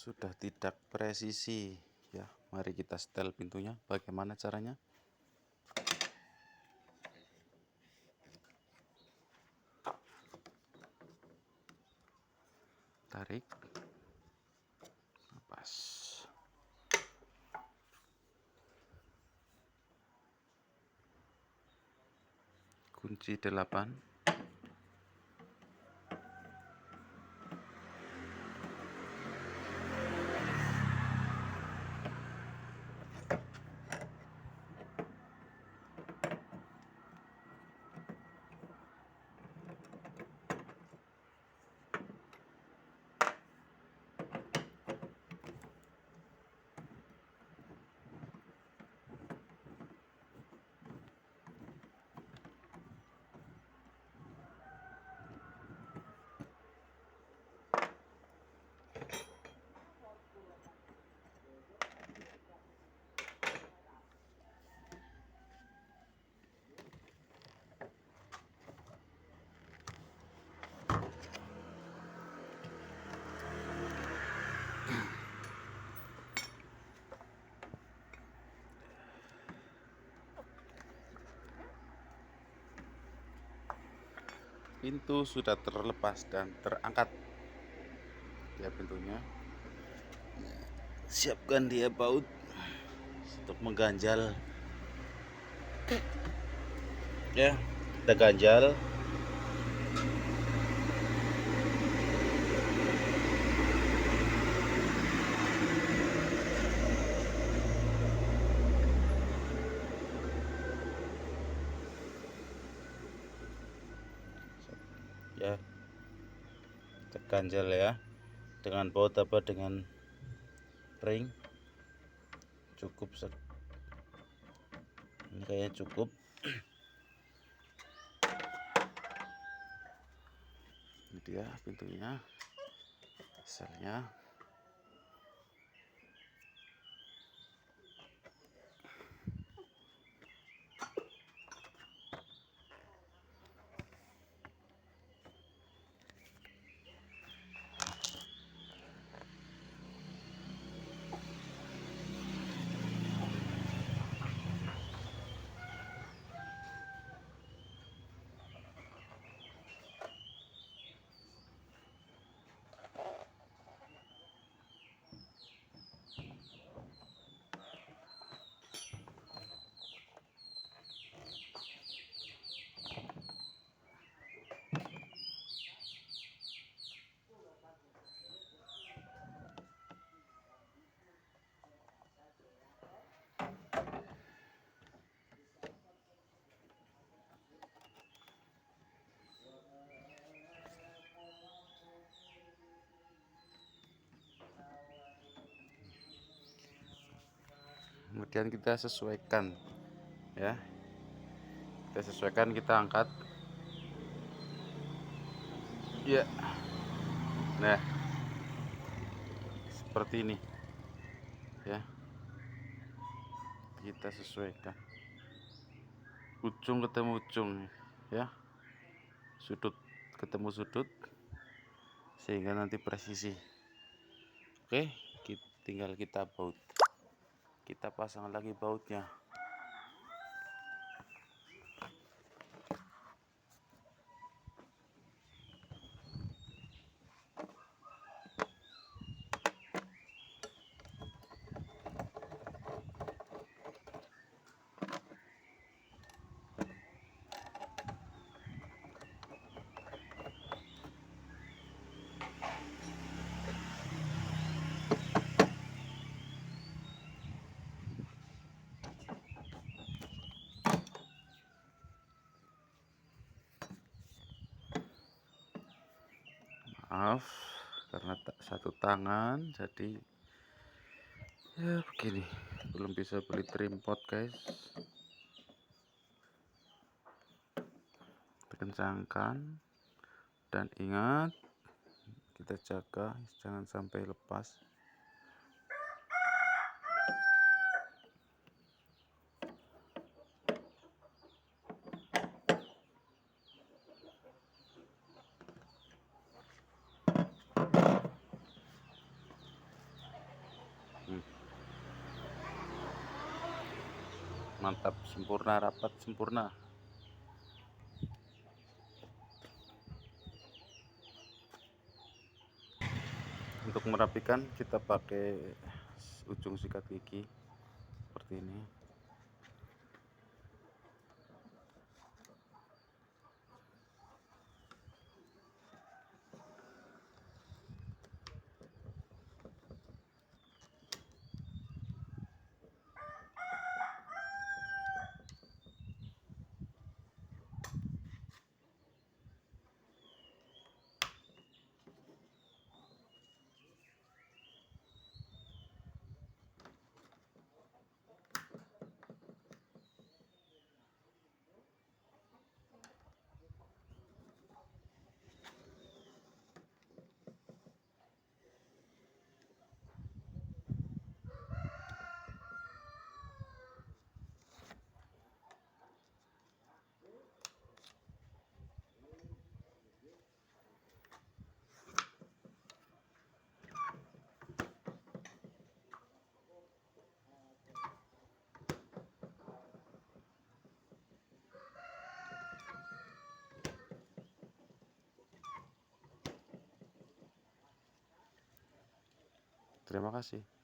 sudah tidak presisi ya. Mari kita setel pintunya. Bagaimana caranya? Tarik, lepas, kunci 8. Pintu sudah terlepas dan terangkat ya pintunya. Siapkan dia baut untuk mengganjal ya. Kita ganjal. Ya, kita ganjal ya dengan baut apa, dengan ring. Cukup ini kayaknya cukup. Ini dia pintunya, selnya. Kemudian kita sesuaikan ya, kita angkat ya. Nah, seperti ini ya, kita sesuaikan ujung ketemu ujung ya, sudut ketemu sudut, sehingga nanti presisi. Oke, tinggal kita baut, kita pasang lagi bautnya. Maaf karena satu tangan jadi ya begini, belum bisa beli tripod guys. Kencangkan dan ingat, kita jaga jangan sampai lepas. Mantap, sempurna, rapat, sempurna. Untuk merapikan kita pakai ujung sikat gigi seperti ini. Terima kasih.